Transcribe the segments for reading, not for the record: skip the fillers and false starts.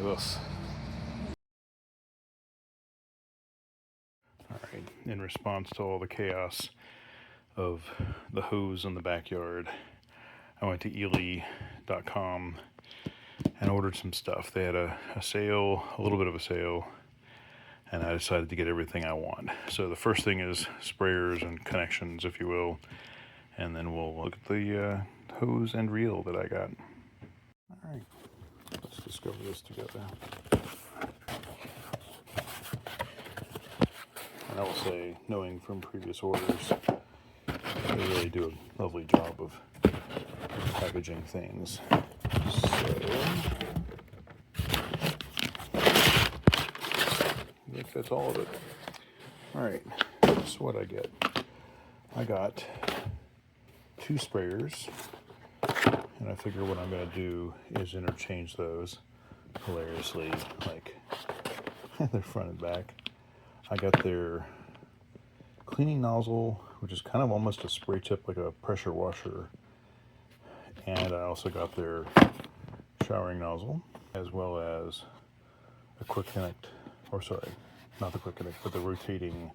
Ugh. Alright, in response to all the chaos of the hose in the backyard, I went to Eley.com and ordered some stuff. They had a sale, a little bit of a sale, and I decided to get everything I want. So the first thing is sprayers and connections, if you will, and then we'll look at the hose and reel that I got. Alright, let's discover this together. And I will say, knowing from previous orders, they really do a lovely job of packaging things. So, I think that's all of it. Alright, so what I get? I got 2 sprayers, and I figure what I'm going to do is interchange those hilariously, like they're front and back. I got their cleaning nozzle, which is kind of almost a spray tip, like a pressure washer, and I also got their showering nozzle, as well as a quick connect, or sorry, not the quick connect, but the rotating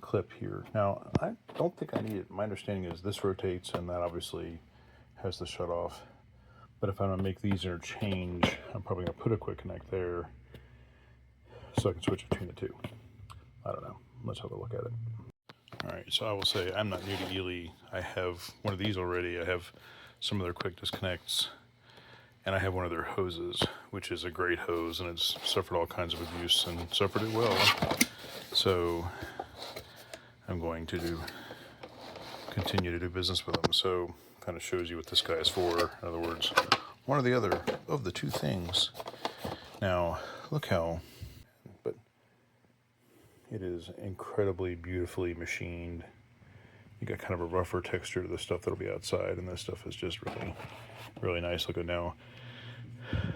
clip here. Now, I don't think I need it. My understanding is this rotates, and that obviously has the shut off. But if I'm gonna make these interchange, I'm probably gonna put a quick connect there so I can switch between the two. I don't know. Let's have a look at it. All right, so I will say I'm not new to Eley. I have one of these already. I have some of their quick disconnects, and I have one of their hoses, which is a great hose, and it's suffered all kinds of abuse and suffered it well. So I'm going to continue to do business with them. So kind of shows you what this guy is for. In other words, one or the other of the two things. Now, look how, but it is incredibly beautifully machined. You got kind of a rougher texture to the stuff that'll be outside, and this stuff is just really, really nice looking. Now,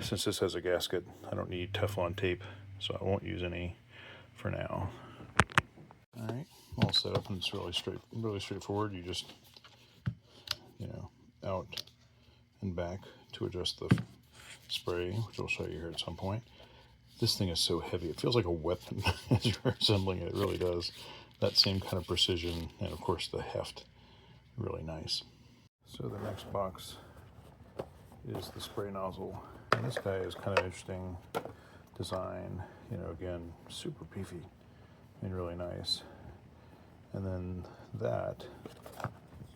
since this has a gasket, I don't need Teflon tape, so I won't use any for now. All right, all set up, and it's really straightforward. You just, out and back to adjust the spray, which I'll show you here at some point. This thing is so heavy, it feels like a weapon as you're assembling it. It really does. That same kind of precision, and of course the heft, really nice. So the next box is the spray nozzle, and this guy is kind of interesting design. Again, super beefy and really nice. And then that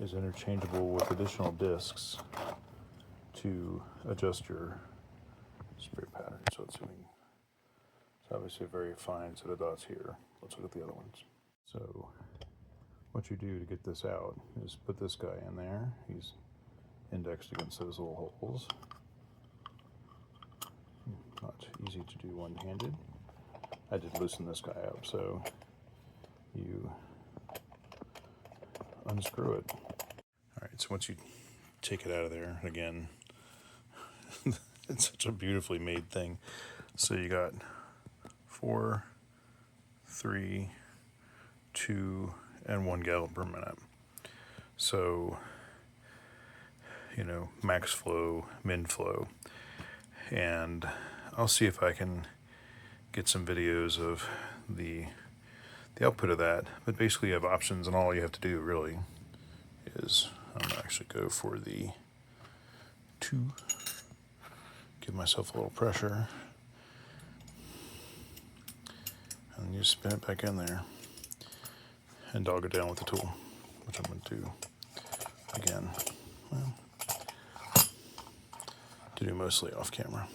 is interchangeable with additional discs to adjust your spray pattern. So it's obviously a very fine set of dots here. Let's look at the other ones. So what you do to get this out is put this guy in there. He's indexed against those little holes. Not easy to do one-handed. I did loosen this guy up, so you unscrew it. All right, so once you take it out of there, again, it's such a beautifully made thing. So you got 4, 3, 2, and 1 gallon per minute. So, max flow, min flow. And I'll see if I can get some videos of the output of that. But basically you have options, and all you have to do really is, I'm gonna actually go for the 2, give myself a little pressure, and you spin it back in there and dog it down with the tool, which I'm going to do again. Well, to do mostly off camera.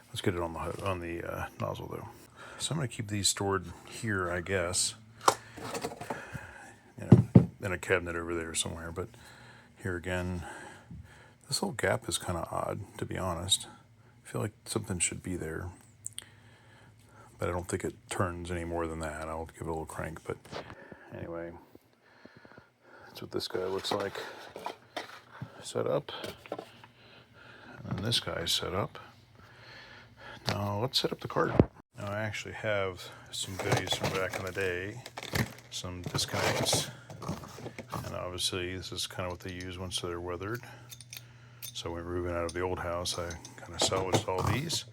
Let's get it on the nozzle though. So I'm going to keep these stored here, I guess, in a cabinet over there somewhere. But here again, this little gap is kind of odd, to be honest. I feel like something should be there, but I don't think it turns any more than that. I'll give it a little crank, but anyway, that's what this guy looks like set up. And this guy is set up. Now let's set up the cart. Now I actually have some goodies from back in the day, some disconnects, and obviously this is kind of what they use once they're weathered. So when we were moving out of the old house, I kind of salvaged all these.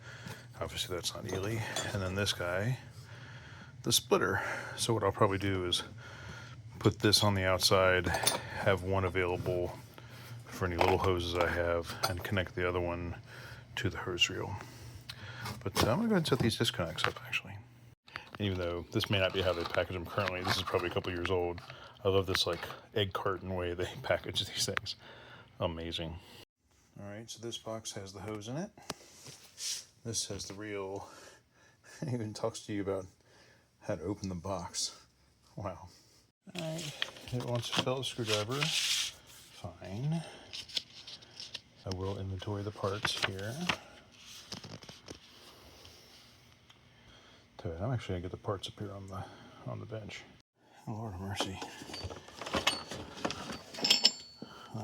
Obviously that's not Eley. And then this guy, the splitter. So what I'll probably do is put this on the outside, have one available for any little hoses I have, and connect the other one to the hose reel. But I'm gonna go ahead and set these disconnects up actually. And even though this may not be how they package them currently, this is probably a couple years old. I love this like egg carton way they package these things. Amazing. All right, so this box has the hose in it. This has the reel. It even talks to you about how to open the box. Wow. All right, it wants a Phillips screwdriver. Fine. I will inventory the parts here. I'm actually gonna get the parts up here on the bench. Oh, Lord of mercy. All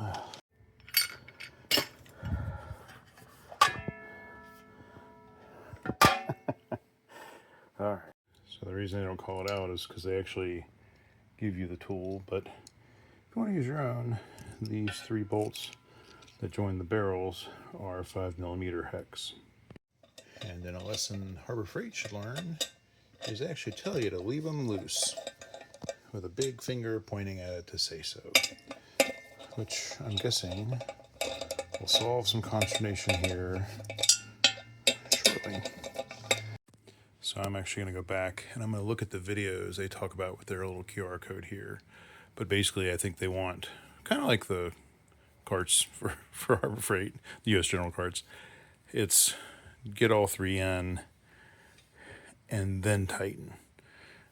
right. So the reason they don't call it out is because they actually give you the tool, but if you want to use your own, these 3 bolts that join the barrels are 5mm hex. And then a lesson Harbor Freight should learn is they actually tell you to leave them loose with a big finger pointing at it to say so, which I'm guessing will solve some consternation here shortly. So I'm actually going to go back and I'm going to look at the videos they talk about with their little QR code here. But basically I think they want, kind of like the carts for Harbor Freight, the US General carts, it's get all 3 in and then tighten.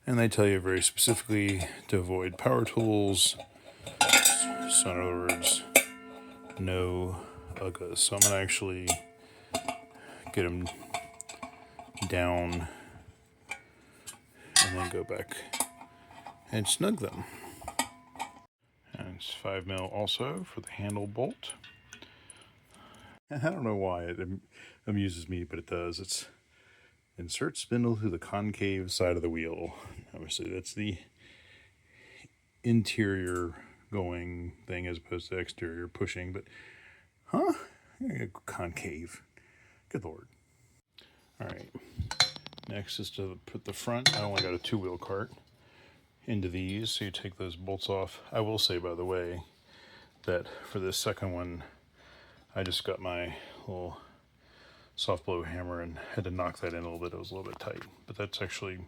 And they tell you very specifically to avoid power tools. So in other words, no UGGAs. So I'm going to actually get them down and then go back and snug them. And it's 5mm also for the handle bolt. And I don't know why it amuses me, but it does. It's insert spindle through the concave side of the wheel. Obviously that's the interior going thing as opposed to exterior pushing, but concave. Good Lord. All right, next is to put the front. I only got a 2-wheel cart into these, so you take those bolts off. I will say, by the way, that for this second one, I just got my little soft blow hammer and had to knock that in a little bit. It was a little bit tight, but that's actually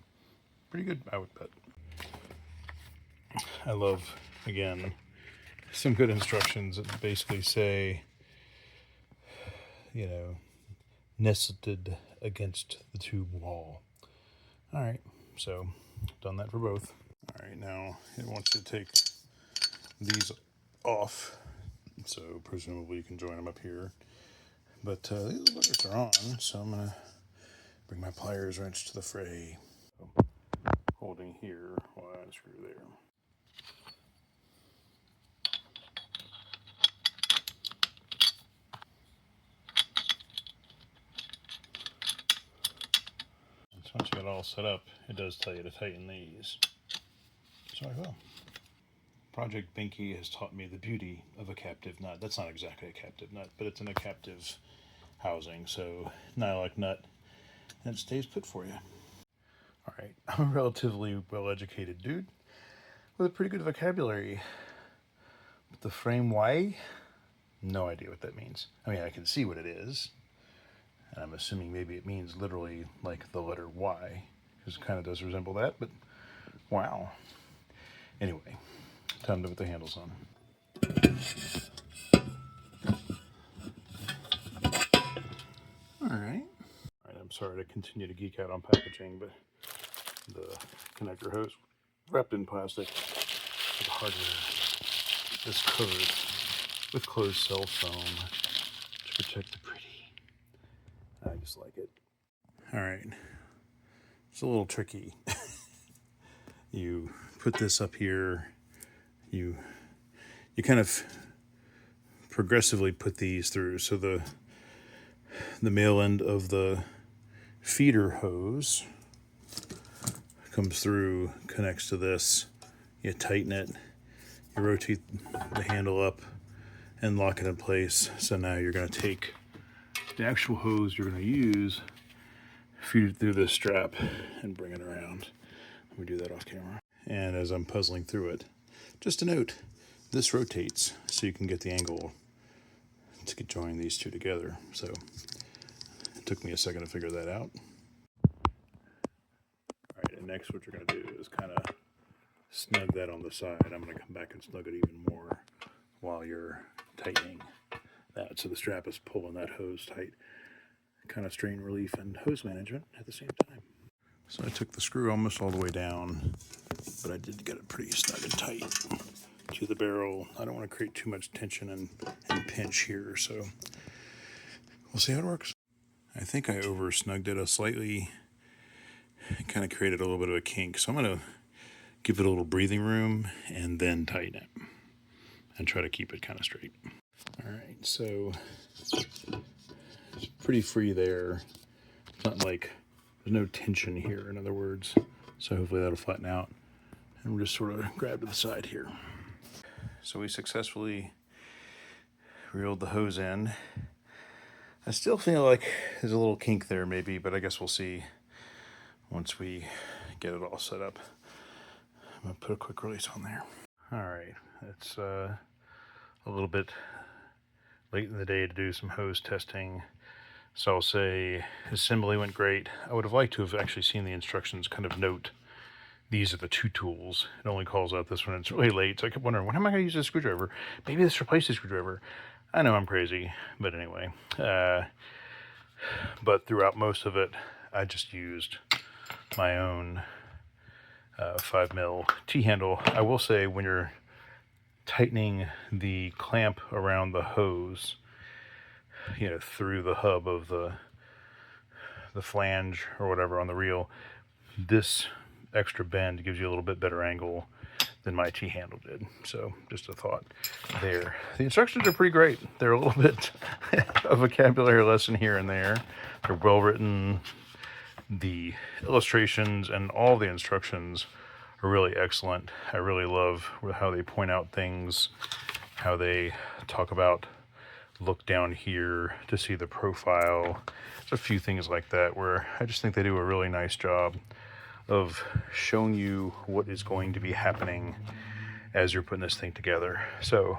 pretty good, I would bet. I love, again, some good instructions that basically say, you know, nested against the tube wall. All right, so done that for both. All right, now it wants you to take these off, so presumably you can join them up here. But these buckets are on, so I'm gonna bring my pliers wrench to the fray. So, holding here while I unscrew there. So once you got it all set up, it does tell you to tighten these. So I will. Project Binky has taught me the beauty of a captive nut. That's not exactly a captive nut, but it's in a captive housing, so nylock nut, and it stays put for you. All right, I'm a relatively well-educated dude with a pretty good vocabulary. But the frame Y, no idea what that means. I mean, I can see what it is, and I'm assuming maybe it means literally like the letter Y, because it kind of does resemble that, but wow. Anyway, time to put the handles on. All right, I'm sorry to continue to geek out on packaging, but the connector hose wrapped in plastic with hardware is covered with closed cell foam to protect the pretty. I just like it. All right, it's a little tricky. You put this up here, you kind of progressively put these through. So the male end of the feeder hose comes through, connects to this, you tighten it, you rotate the handle up and lock it in place. So now you're going to take the actual hose you're going to use feed it through this strap and bring it around. Let me do that off camera. And as I'm puzzling through it, just a note, this rotates so you can get the angle to join these two together. So it took me a second to figure that out. All right, and next what you're going to do is kind of snug that on the side. I'm going to come back and snug it even more while you're tightening that. So the strap is pulling that hose tight. Kind of strain relief and hose management at the same time. So I took the screw almost all the way down, but I did get it pretty snug and tight to the barrel. I don't want to create too much tension and pinch here, so we'll see how it works. I think I over snugged it slightly, kind of created a little bit of a kink, so I'm going to give it a little breathing room and then tighten it and try to keep it kind of straight. All right, so it's pretty free there. It's not like there's no tension here, in other words. So hopefully that'll flatten out. And we'll just sort of grab to the side here. So we successfully reeled the hose in. I still feel like there's a little kink there maybe, but I guess we'll see once we get it all set up. I'm gonna put a quick release on there. All right, it's a little bit late in the day to do some hose testing. So I'll say assembly went great. I would have liked to have actually seen the instructions kind of note these are the two tools. It only calls out this one. It's really late, so I kept wondering, when am I going to use this screwdriver? Maybe this replaces the screwdriver. I know I'm crazy, but anyway. But throughout most of it, I just used my own 5mm T-handle. I will say when you're tightening the clamp around the hose, you know, through the hub of the flange or whatever on the reel, this extra bend gives you a little bit better angle than my T-handle did. So just a thought there. The instructions are pretty great. They're a little bit a vocabulary lesson here and there. They're well written. The illustrations and all the instructions are really excellent. I really love how they point out things, how they talk about look down here to see the profile. There's a few things like that where I just think they do a really nice job of showing you what is going to be happening as you're putting this thing together. So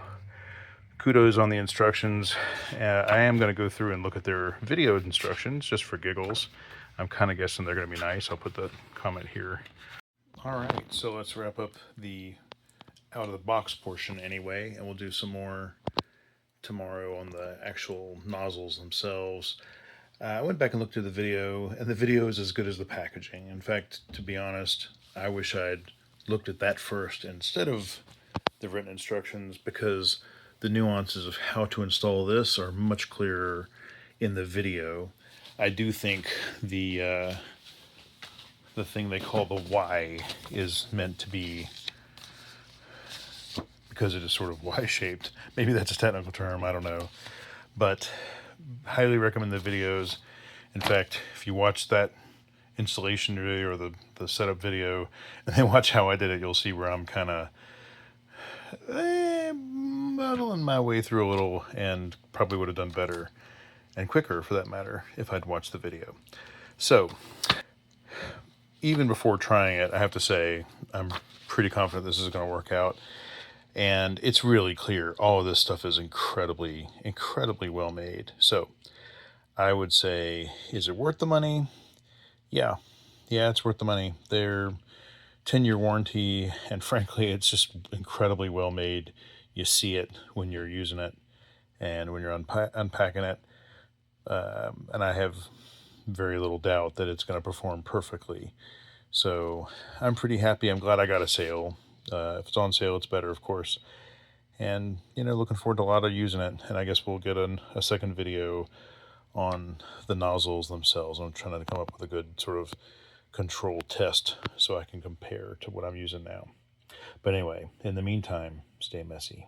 kudos on the instructions. I am going to go through and look at their video instructions just for giggles. I'm kind of guessing they're going to be nice. I'll put the comment here. All right, so let's wrap up the out of the box portion anyway, and we'll do some more tomorrow on the actual nozzles themselves. I went back and looked at the video, and the video is as good as the packaging. In fact, to be honest, I wish I'd looked at that first instead of the written instructions, because the nuances of how to install this are much clearer in the video. I do think the thing they call the Y is meant to be, because it is sort of Y-shaped. Maybe that's a technical term, I don't know. But highly recommend the videos. In fact, if you watch that installation video or the setup video and then watch how I did it, you'll see where I'm kind of muddling my way through a little, and probably would have done better and quicker for that matter if I'd watched the video. So even before trying it, I have to say I'm pretty confident this is going to work out. And it's really clear. All of this stuff is incredibly, incredibly well made. So I would say, is it worth the money? Yeah, it's worth the money. They're 10-year warranty, and frankly, it's just incredibly well made. You see it when you're using it and when you're unpacking it. And I have very little doubt that it's going to perform perfectly. So I'm pretty happy. I'm glad I got a sale. If it's on sale, it's better, of course. And, you know, looking forward to a lot of using it. And I guess we'll get a second video on the nozzles themselves. I'm trying to come up with a good sort of control test so I can compare to what I'm using now. But anyway, in the meantime, stay messy.